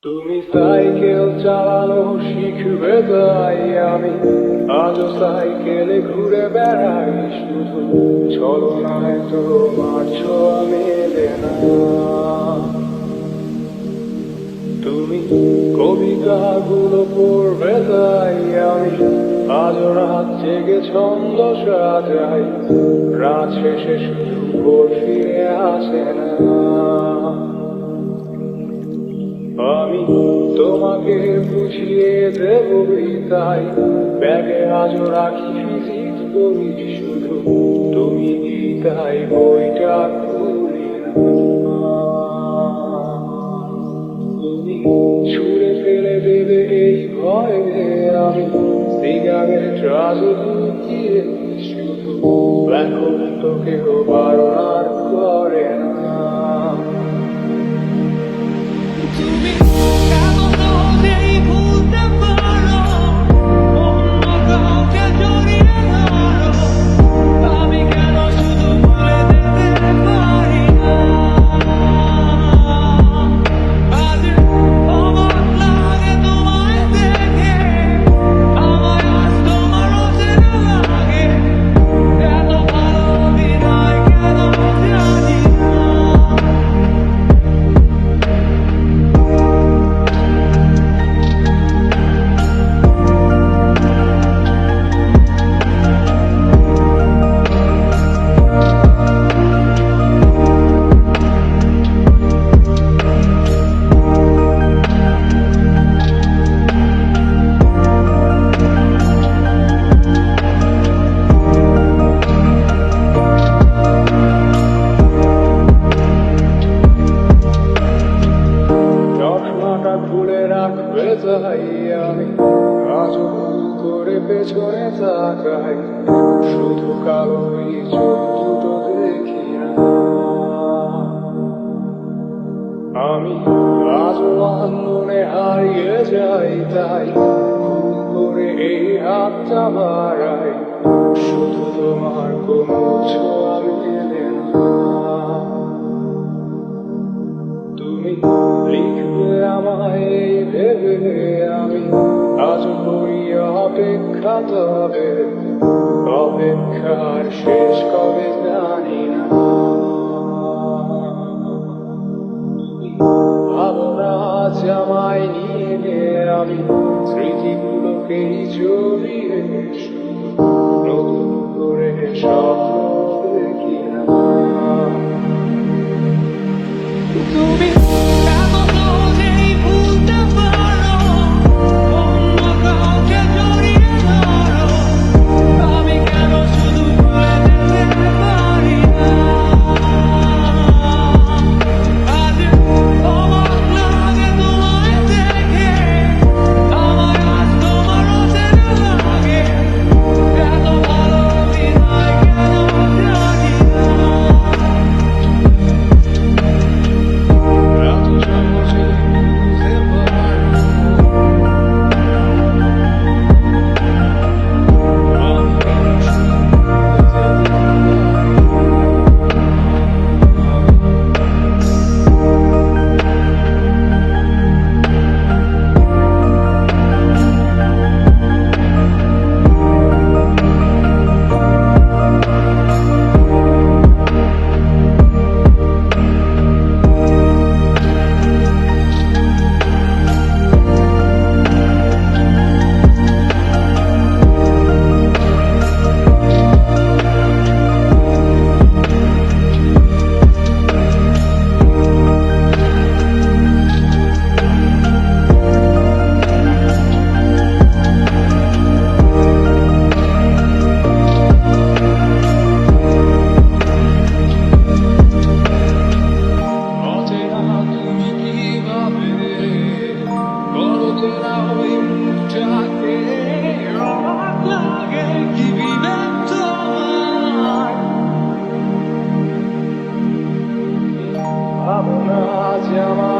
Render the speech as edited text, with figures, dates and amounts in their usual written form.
তুমি সাইকেল চালানো শিখবে তাই আমি আজও সাইকেলে ঘুরে বেড়াই, শুধু ছলনায় তোমার ছোঁয়া মেলে না। তুমি কবিতাগুলো পড়বে তাই আমি আজও রাত জেগে ছন্দ সাজাই, রাত শেষে শুধু ভোর ফিরে আসে না। আমি তোমাকে বুঝিয়ে দেব তাই ব্যাগে আজও রাখি ফিজিক্স বই, শুধু তুমি তাই বইটা খুলি না। তুমি ছুঁড়ে ফেলে দেবে এই ভয়ে আমি সিগারেট আজও লুকিয়ে, শুধু এখন তো কেউ বারণ আর করে না। তুমি কেমন রোদেই ভুলতে পারো, অন্য কাউকে জড়িয়ে ধরো, আমি কেন শুধু ভুলে যেতে পারি না। আজ অবাক লাগে তোমায় দেখে, আমায় আজ তোমার অচেনা লাগে, এত ভালো অভিনয় কেন জানি না। চশমাটা খুলে রাখবে তাই আমি আজও ভুল করে পেছনে তাকাই, শুধু কালোই চোখ দুটো দেখি না। আমি আজও আন্দোলনে হারিয়ে যাই তাই ভুল করে এই হাতটা বাড়াই, শুধু তোমার কোনো ছোঁয়া মেলে না। তুমি লিখবে আমায় এই ভেবে আমি আজ করি অপেক্ষা, তবে অপেক্ষার শেষ কবে জানি না। তুমি ভাবনা আজ আমায় নিয়ে গে আমি স্মৃতিগুলোকেই জড়িয়ে, শুধু নতুন করে স্বপ্ন দেখি না। তুমি কেমন রোদেই ভুলতে পারো, অন্য কাউকে জড়িয়ে ধরো, আমি কেন শুধু ভুলে যেতে পারি না। আজ অবাক লাগে তোমায় দেখে, আমায় আজ তোমার অচেনা লাগে, এত ভালো অভিনয় কেন জানি না। ভাবনা আজ আমার